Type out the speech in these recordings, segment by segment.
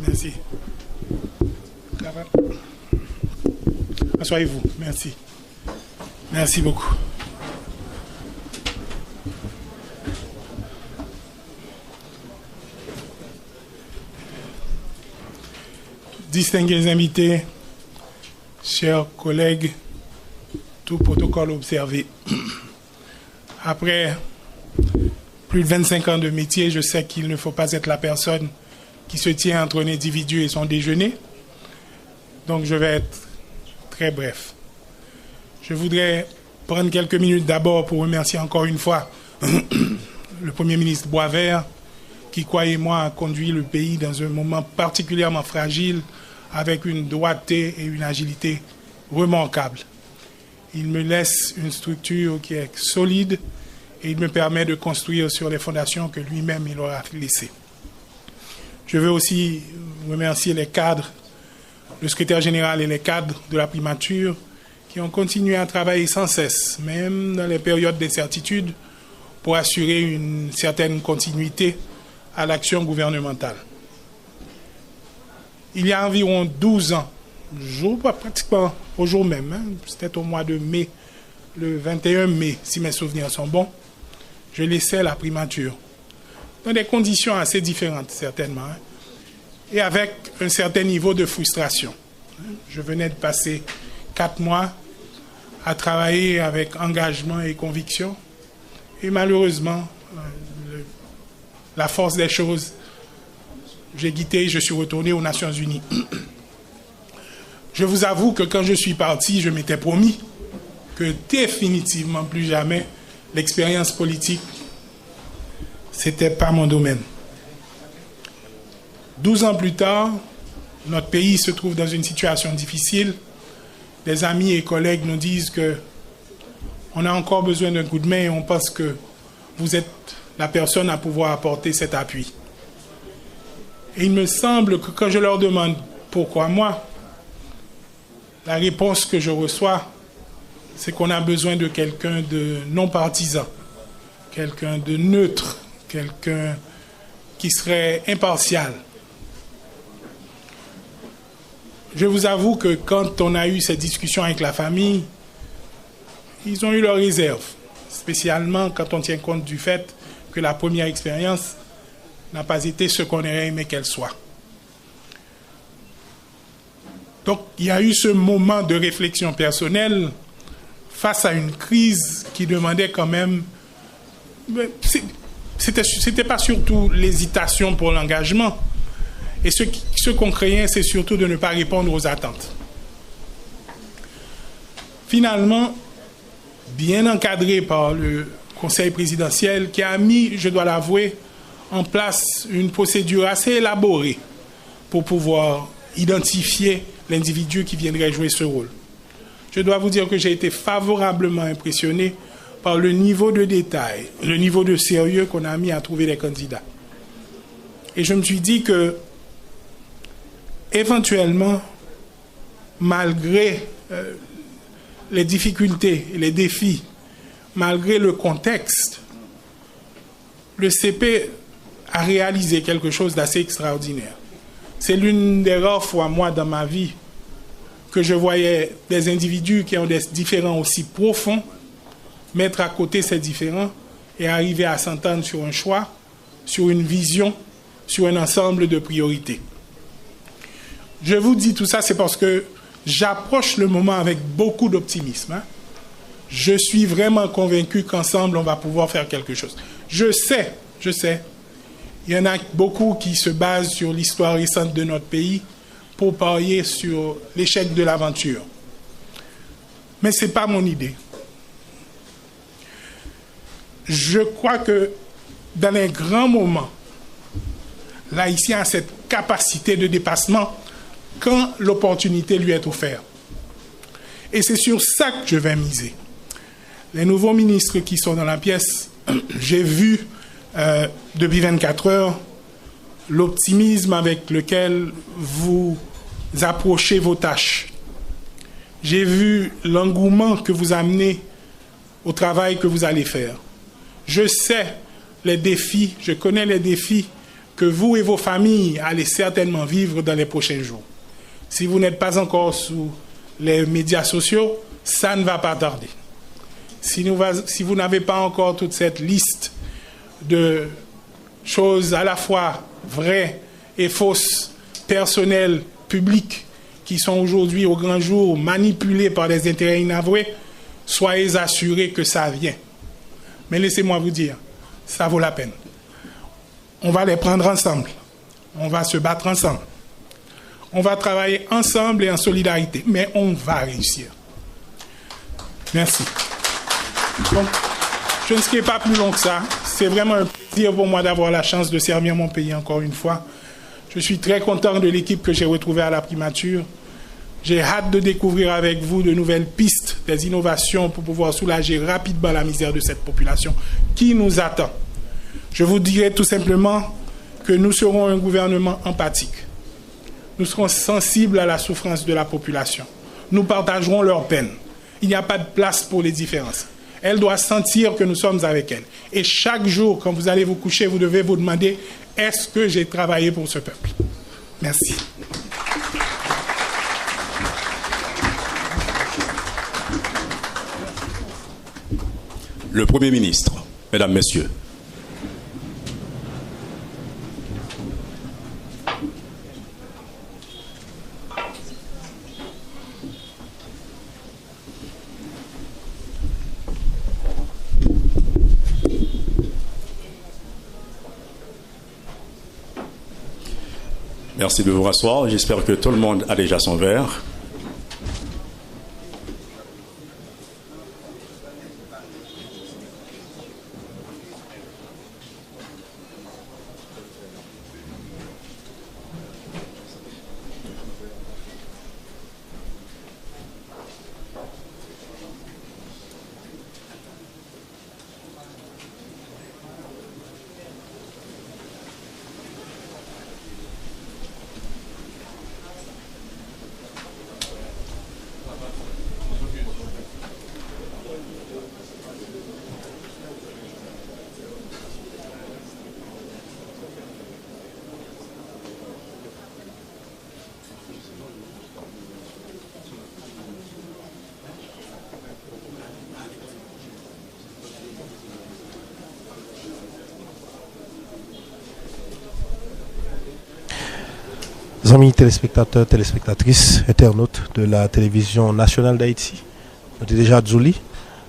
Merci. Asseyez-vous. Merci. Merci beaucoup. Distingués invités, chers collègues, tout protocole observé. Après plus de 25 ans de métier, je sais qu'il ne faut pas être la personne qui se tient entre un individu et son déjeuner. Donc je vais être très bref. Je voudrais prendre quelques minutes d'abord pour remercier encore une fois le Premier ministre Boisvert qui, croyez-moi, a conduit le pays dans un moment particulièrement fragile avec une droiteté et une agilité remarquables. Il me laisse une structure qui est solide et il me permet de construire sur les fondations que lui-même il aura laissées. Je veux aussi remercier les cadres, le secrétaire général et les cadres de la primature qui ont continué à travailler sans cesse, même dans les périodes d'incertitude, pour assurer une certaine continuité à l'action gouvernementale. Il y a environ 12 ans, pratiquement au jour même, c'était au mois de mai, le 21 mai, si mes souvenirs sont bons, je laissais la primature, dans des conditions assez différentes certainement, et avec un certain niveau de frustration. Je venais de passer 4 mois à travailler avec engagement et conviction, et malheureusement, la force des choses, j'ai quitté, je suis retourné aux Nations Unies. Je vous avoue que quand je suis parti, je m'étais promis que définitivement plus jamais l'expérience politique, c'était pas mon domaine. 12 ans plus tard, notre pays se trouve dans une situation difficile. Des amis et collègues nous disent que on a encore besoin d'un coup de main et on pense que vous êtes la personne à pouvoir apporter cet appui. Et il me semble que quand je leur demande pourquoi moi, la réponse que je reçois, c'est qu'on a besoin de quelqu'un de non partisan, quelqu'un de neutre, quelqu'un qui serait impartial. Je vous avoue que quand on a eu cette discussion avec la famille, ils ont eu leurs réserves, spécialement quand on tient compte du fait que la première expérience n'a pas été ce qu'on aurait aimé qu'elle soit. Donc, il y a eu ce moment de réflexion personnelle face à une crise qui demandait quand même... C'était pas surtout l'hésitation pour l'engagement. Et ce qu'on craignait, c'est surtout de ne pas répondre aux attentes. Finalement, bien encadré par le Conseil présidentiel qui a mis, je dois l'avouer, en place une procédure assez élaborée pour pouvoir identifier l'individu qui viendrait jouer ce rôle. Je dois vous dire que j'ai été favorablement impressionné par le niveau de détail, le niveau de sérieux qu'on a mis à trouver les candidats. Et je me suis dit que, éventuellement, malgré les difficultés et les défis, malgré le contexte, le CP a réalisé quelque chose d'assez extraordinaire. C'est l'une des rares fois, moi, dans ma vie, que je voyais des individus qui ont des différends aussi profonds mettre à côté ces différends et arriver à s'entendre sur un choix, sur une vision, sur un ensemble de priorités. Je vous dis tout ça, c'est parce que j'approche le moment avec beaucoup d'optimisme. Je suis vraiment convaincu qu'ensemble, on va pouvoir faire quelque chose. Je sais, il y en a beaucoup qui se basent sur l'histoire récente de notre pays pour parier sur l'échec de l'aventure. Mais ce n'est pas mon idée. Je crois que dans les grands moments, l'Haïtien a cette capacité de dépassement quand l'opportunité lui est offerte. Et c'est sur ça que je vais miser. Les nouveaux ministres qui sont dans la pièce, j'ai vu depuis 24 heures l'optimisme avec lequel vous approchez vos tâches. J'ai vu l'engouement que vous amenez au travail que vous allez faire. Je sais les défis, je connais les défis que vous et vos familles allez certainement vivre dans les prochains jours. Si vous n'êtes pas encore sous les médias sociaux, ça ne va pas tarder. Si vous n'avez pas encore toute cette liste de choses à la fois vraies et fausses, personnelles, publiques, qui sont aujourd'hui au grand jour manipulées par des intérêts inavoués, soyez assurés que ça vient. Mais laissez-moi vous dire, ça vaut la peine. On va les prendre ensemble. On va se battre ensemble. On va travailler ensemble et en solidarité. Mais on va réussir. Merci. Donc, je ne serai pas plus long que ça. C'est vraiment un plaisir pour moi d'avoir la chance de servir mon pays encore une fois. Je suis très content de l'équipe que j'ai retrouvée à la primature. J'ai hâte de découvrir avec vous de nouvelles pistes, des innovations pour pouvoir soulager rapidement la misère de cette population qui nous attend. Je vous dirai tout simplement que nous serons un gouvernement empathique. Nous serons sensibles à la souffrance de la population. Nous partagerons leurs peines. Il n'y a pas de place pour les différences. Elle doit sentir que nous sommes avec elle. Et chaque jour, quand vous allez vous coucher, vous devez vous demander, est-ce que j'ai travaillé pour ce peuple? Merci. Le Premier ministre, Mesdames, Messieurs. Merci de vous rasseoir. J'espère que tout le monde a déjà son verre. Amis téléspectateurs, téléspectatrices, internautes de la télévision nationale d'Haïti, nous sommes déjà à Djouli,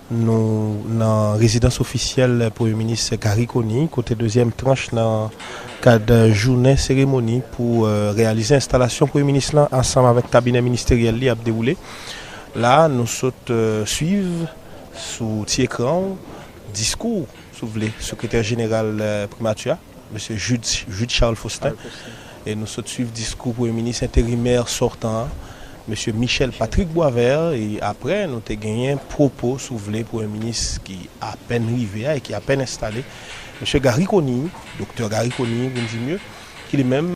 nous dans la résidence officielle Premier ministre Gary Coney, côté deuxième tranche dans le cadre de journée cérémonie pour réaliser l'installation Premier ministre là, ensemble avec le cabinet ministériel qui a déroulé. Là, nous suivons sous petit écran discours, si vous voulez, secrétaire général primature, M. Jude Charles Faustin. Et nous suivons le discours pour le ministre intérimaire sortant, M. Michel Patrick Boisvert. Et après, nous avons gagné un propos, si vous voulez, pour un ministre qui a à peine arrivé et qui a à peine installé, M. Gary Coney, docteur Gary Coney, vous me dites mieux, qui lui-même